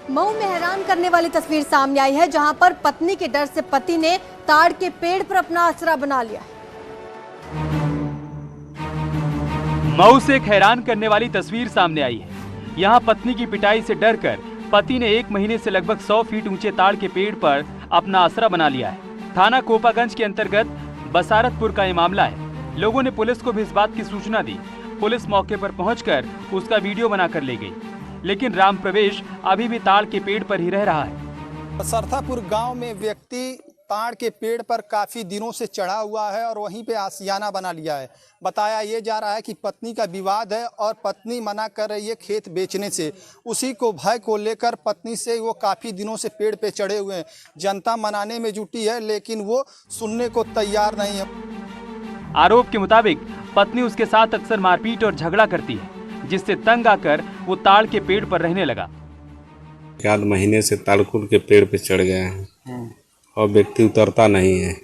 मऊ में हैरान करने वाली तस्वीर सामने आई है, जहां पर पत्नी के डर से पति ने ताड़ के पेड़ पर अपना आसरा बना लिया। मऊ से एक हैरान करने वाली तस्वीर सामने आई है। यहां पत्नी की पिटाई से डरकर पति ने 1 महीने से लगभग 100 फीट ऊंचे ताड़ के पेड़ पर अपना आसरा बना लिया है। थाना कोपागंज के अंतर्गत बसारतपुर का ये मामला है। लोगों ने पुलिस को भी इस बात की सूचना दी। पुलिस मौके पर पहुंचकर उसका वीडियो बनाकर ले गई, लेकिन राम प्रवेश अभी भी ताड़ के पेड़ पर ही रह रहा है। सरथापुर गांव में व्यक्ति ताड़ के पेड़ पर काफी दिनों से चढ़ा हुआ है और वहीं पे आशियाना बना लिया है। बताया ये जा रहा है कि पत्नी का विवाद है और पत्नी मना कर रही है खेत बेचने से। उसी को भय को लेकर पत्नी से वो काफी दिनों से पेड़ पे चढ़े हुए हैं। जनता मनाने में जुटी है, लेकिन वो सुनने को तैयार नहीं है। आरोप के मुताबिक पत्नी उसके साथ अक्सर मारपीट और झगड़ा करती है, जिससे तंग आकर वो ताड़ के पेड़ पर रहने लगा। 1 महीने से ताड़कुल के पेड़ पे चढ़ गए हैं और व्यक्ति उतरता नहीं है।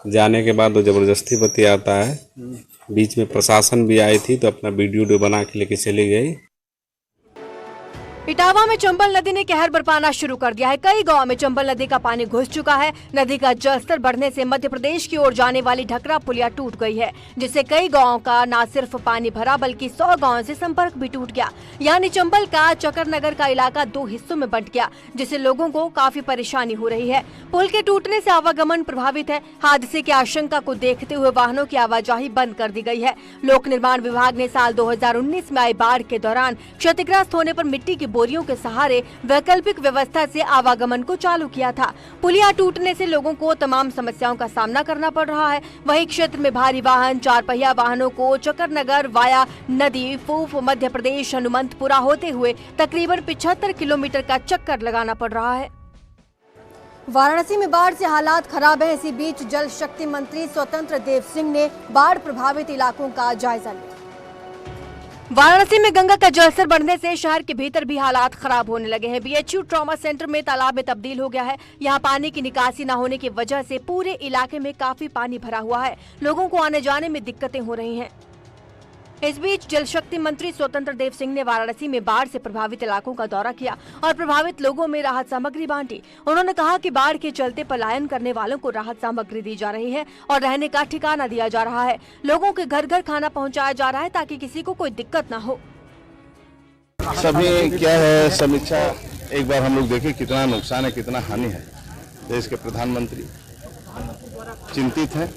जाने के बाद वो जबरदस्ती बतियाता है। बीच में प्रशासन भी आई थी तो अपना वीडियो बना के लेके चली गई। इटावा में चंबल नदी ने कहर बरपाना शुरू कर दिया है। कई गांव में चंबल नदी का पानी घुस चुका है। नदी का जलस्तर बढ़ने से मध्य प्रदेश की ओर जाने वाली ढकरा पुलिया टूट गई है, जिससे कई गांवों का न सिर्फ पानी भरा बल्कि 100 गांवों से संपर्क भी टूट गया। यानी चंबल का चकरनगर का इलाका 2 हिस्सों में बंट गया, जिससे लोगों को काफी परेशानी हो रही है। पुल के टूटने से आवागमन प्रभावित है। हादसे की आशंका को देखते हुए वाहनों की आवाजाही बंद कर दी गई है। लोक निर्माण विभाग ने साल 2019 में आई बाढ़ के दौरान क्षतिग्रस्त होने पर मिट्टी की बोरियों के सहारे वैकल्पिक व्यवस्था से आवागमन को चालू किया था। पुलिया टूटने से लोगों को तमाम समस्याओं का सामना करना पड़ रहा है। वहीं क्षेत्र में भारी वाहन 4 पहिया वाहनों को चकरनगर वाया नदी फूफ मध्य प्रदेश हनुमंतपुरा होते हुए तकरीबन 75 किलोमीटर का चक्कर लगाना पड़ रहा है। वाराणसी में बाढ़ से हालात खराब है। इसी बीच जल शक्ति मंत्री स्वतंत्र देव सिंह ने बाढ़ प्रभावित इलाकों का जायजा लिया। वाराणसी में गंगा का जलस्तर बढ़ने से शहर के भीतर भी हालात खराब होने लगे हैं। बीएचयू ट्रॉमा सेंटर में तालाब में तब्दील हो गया है। यहां पानी की निकासी न होने की वजह से पूरे इलाके में काफी पानी भरा हुआ है। लोगों को आने जाने में दिक्कतें हो रही हैं। इस बीच जल शक्ति मंत्री स्वतंत्र देव सिंह ने वाराणसी में बाढ़ से प्रभावित इलाकों का दौरा किया और प्रभावित लोगों में राहत सामग्री बांटी। उन्होंने कहा कि बाढ़ के चलते पलायन करने वालों को राहत सामग्री दी जा रही है और रहने का ठिकाना दिया जा रहा है। लोगों के घर घर खाना पहुंचाया जा रहा है ताकि किसी को कोई दिक्कत न हो। सभी क्या है समीक्षा, एक बार हम लोग देखें कितना नुकसान है, कितना हानि है। देश के प्रधानमंत्री चिंतित हैं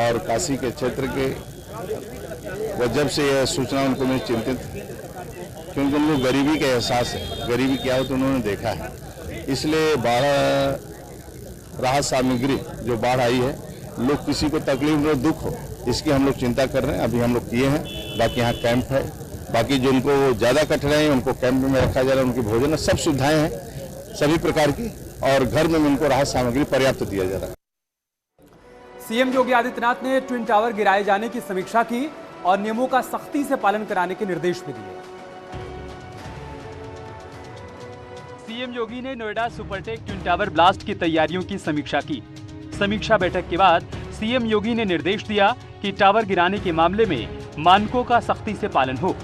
और काशी के क्षेत्र के वो जब से यह सूचना उनको मैं चिंतित, क्योंकि उनको गरीबी का एहसास है। गरीबी क्या हो तो उन्होंने देखा है। इसलिए बाढ़ राहत सामग्री जो बाढ़ आई है, लोग किसी को तकलीफ हो दुख हो इसकी हम लोग चिंता कर रहे हैं। अभी हम लोग किए हैं। बाकी यहाँ कैंप है। बाकी जिनको ज़्यादा कठिनाई है उनको कैंप में रखा जा रहा है। उनकी भोजन सब सुविधाएं हैं सभी प्रकार की, और घर में उनको राहत सामग्री पर्याप्त दिया जा रहा है। सीएम योगी आदित्यनाथ ने ट्विन टावर गिराए जाने की समीक्षा की और नियमों का सख्ती से पालन कराने के निर्देश भी दिए। सीएम योगी ने Noida Supertech twin tower blast की तैयारियों की समीक्षा की। समीक्षा बैठक के बाद सीएम योगी ने निर्देश दिया कि टावर गिराने के मामले में मानकों का सख्ती से पालन हो।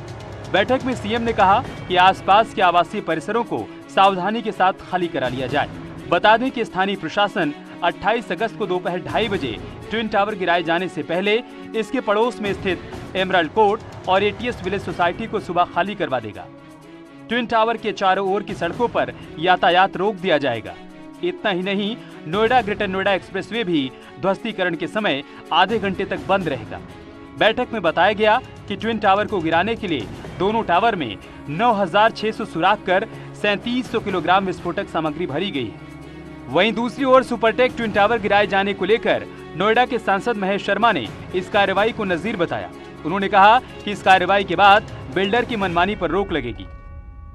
बैठक में सीएम ने कहा कि आसपास के आवासीय परिसरों को सावधानी के साथ खाली करा लिया जाए। बता दें कि स्थानीय प्रशासन 28 अगस्त को दोपहर 2:30 बजे ट्विन टावर गिराए जाने से पहले इसके पड़ोस में स्थित एमराल्ड कोर्ट और एटीएस विलेज सोसाइटी को सुबह खाली करवा देगा। ट्विन टावर के चारों ओर की सड़कों पर यातायात रोक दिया जाएगा। इतना ही नहीं, नोएडा ग्रेटर नोएडा एक्सप्रेसवे भी ध्वस्तीकरण के समय आधे घंटे तक बंद रहेगा। बैठक में बताया गया कि ट्विन टावर को गिराने के लिए दोनों टावर में 9600 सुराख कर 3700 किलोग्राम विस्फोटक सामग्री भरी गई है। वहीं दूसरी ओर सुपरटेक ट्विन टावर गिराए जाने को लेकर नोएडा के सांसद महेश शर्मा ने इस कार्रवाई को नजीर बताया। उन्होंने कहा कि इस कार्रवाई के बाद बिल्डर की मनमानी पर रोक लगेगी।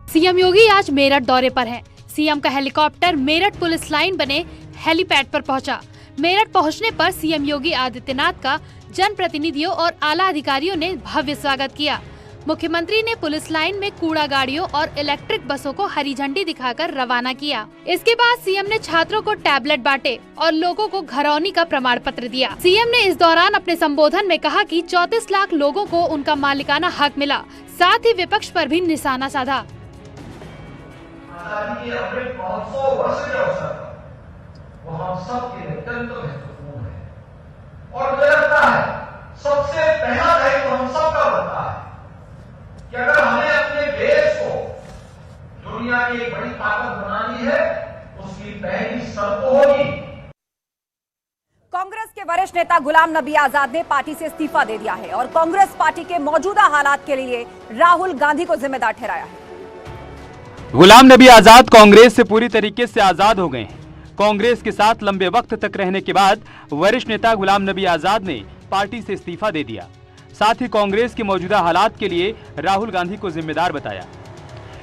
सीएम योगी आज मेरठ दौरे पर हैं। सीएम का हेलीकॉप्टर मेरठ पुलिस लाइन बने हेलीपैड पर पहुंचा। मेरठ पहुंचने पर सीएम योगी आदित्यनाथ का जनप्रतिनिधियों और आला अधिकारियों ने भव्य स्वागत किया। मुख्यमंत्री ने पुलिस लाइन में कूड़ा गाड़ियों और इलेक्ट्रिक बसों को हरी झंडी दिखाकर रवाना किया। इसके बाद सीएम ने छात्रों को टैबलेट बांटे और लोगों को घरौनी का प्रमाण पत्र दिया। सीएम ने इस दौरान अपने संबोधन में कहा कि 34 लाख लोगों को उनका मालिकाना हक मिला, साथ ही विपक्ष पर भी निशाना साधा। आजादी के अमृत महोत्सव वर्ष के अवसर पर वो हम सबके लिए अत्यंत महत्वपूर्ण है। और मुझे लगता है सबसे पहला दायित्व हम सबका बनता है कि अगर हमें अपने देश को दुनिया की एक बड़ी ताकत बनानी है, उसकी पहली शर्त होगी। कांग्रेस के वरिष्ठ नेता गुलाम नबी आजाद ने पार्टी से इस्तीफा दे दिया है और कांग्रेस पार्टी के मौजूदा हालात के लिए राहुल गांधी को जिम्मेदार ठहराया है। गुलाम नबी आजाद कांग्रेस से पूरी तरीके से आजाद हो गए हैं। कांग्रेस के साथ लंबे वक्त तक रहने के बाद वरिष्ठ नेता गुलाम नबी आजाद ने पार्टी से इस्तीफा दे दिया। साथ ही कांग्रेस के मौजूदा हालात के लिए राहुल गांधी को जिम्मेदार बताया।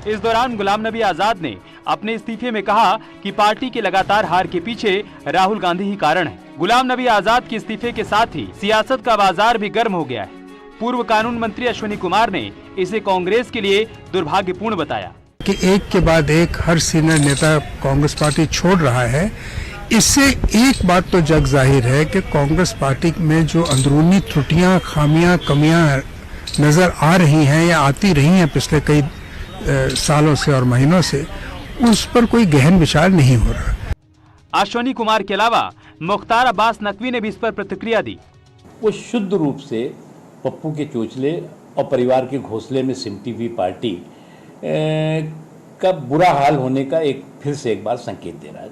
इस दौरान गुलाम नबी आजाद ने अपने इस्तीफे में कहा कि पार्टी की लगातार हार के पीछे राहुल गांधी ही कारण है। गुलाम नबी आजाद के इस्तीफे के साथ ही सियासत का बाजार भी गर्म हो गया है। पूर्व कानून मंत्री अश्विनी कुमार ने इसे कांग्रेस के लिए दुर्भाग्यपूर्ण बताया कि एक के बाद एक हर सीनियर नेता कांग्रेस पार्टी छोड़ रहा है। इससे एक बात तो जग जाहिर है कि कांग्रेस पार्टी में जो अंदरूनी त्रुटियां, खामियां, कमियां नजर आ रही हैं या आती रही हैं पिछले कई सालों से और महीनों से, उस पर कोई गहन विचार नहीं हो रहा। अश्विनी कुमार के अलावा मुख्तार अब्बास नकवी ने भी इस पर प्रतिक्रिया दी। वो शुद्ध रूप से पप्पू के चोचले और परिवार के घोंसले में सिमटी हुई पार्टी का बुरा हाल होने का फिर से एक बार संकेत दे रहा है।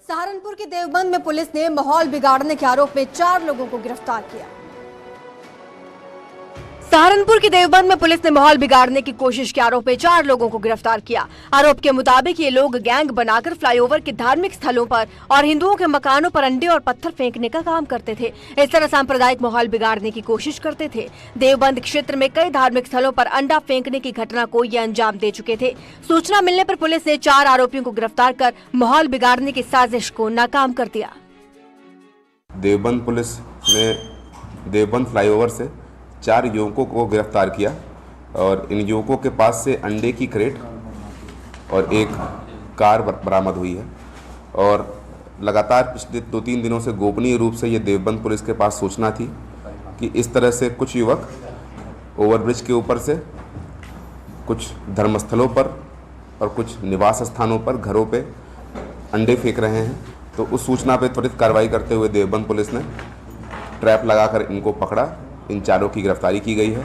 सहारनपुर के देवबंद में पुलिस ने माहौल बिगाड़ने के आरोप में 4 लोगों को गिरफ्तार किया। सहारनपुर के देवबंद में पुलिस ने माहौल बिगाड़ने की कोशिश के आरोप में 4 लोगों को गिरफ्तार किया। आरोप के मुताबिक ये लोग गैंग बनाकर फ्लाईओवर के धार्मिक स्थलों पर और हिंदुओं के मकानों पर अंडे और पत्थर फेंकने का काम करते थे। इस तरह सांप्रदायिक माहौल बिगाड़ने की कोशिश करते थे। देवबंद क्षेत्र में कई धार्मिक स्थलों पर अंडा फेंकने की घटना को ये अंजाम दे चुके थे। सूचना मिलने पर पुलिस ने 4 आरोपियों को गिरफ्तार कर माहौल बिगाड़ने की साजिश को नाकाम कर दिया। देवबंद पुलिस ने देवबंद फ्लाईओवर से 4 युवकों को गिरफ्तार किया और इन युवकों के पास से अंडे की क्रेट और एक कार बरामद हुई है। और लगातार पिछले 2-3 दिनों से गोपनीय रूप से ये देवबंद पुलिस के पास सूचना थी कि इस तरह से कुछ युवक ओवरब्रिज के ऊपर से कुछ धर्मस्थलों पर और कुछ निवास स्थानों पर घरों पे अंडे फेंक रहे हैं। तो उस सूचना पर त्वरित कार्रवाई करते हुए देवबंद पुलिस ने ट्रैप लगाकर इनको पकड़ा। इन 4 की गिरफ्तारी की गई है।